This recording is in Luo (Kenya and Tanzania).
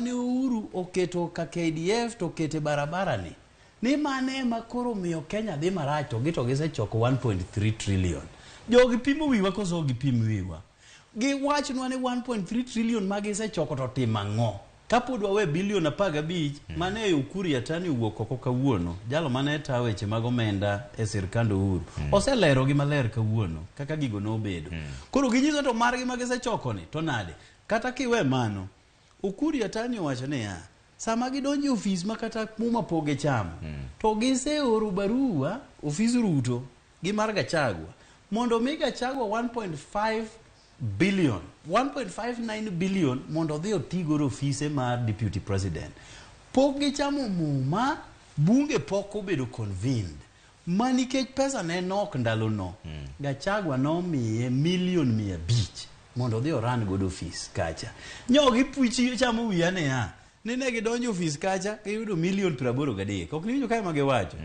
Ni Uhuru oketo ka KDF to kete barabara ni mane makoro miyo Kenya dhi marach to gisechoko 1.3 trillion. Jogi pimo wiwa koso gipimo wiwa. Giwachnwa ni 1.3 trillion magisechoko to timo ang'o? Kapod wawe bilion 15 mane Ukuru Yatani owuok oko kawuono, jalo mane ta weche mag omenda e Sirkand Uhuru. Oselero gi maler kawuono kaka gigo nobedo. Koro ginyiso to margi magisechoko ni to nade? Kata kiwe mano Ukuru Yatani owacho niya, sama gidonjo ofis makata kuma poge chamo, to giseoro barua ofis Ruto gi mar Gachagua mondo mi Gachagua 1.5 billion 1.59 billion mondo dhi otigo ofise mar deputy president. Pok gichamo muma, bunge pok obedo convened. Manikech pesa ne nok ndalo no. Gachagua no miye million 500 mondo dhi oran godo ofis kacha. Nyogi puchi chamo wiyane ya. Nene gidonjo ofis kacha giyudo million 83. Ok niwinjo kae magiwacho.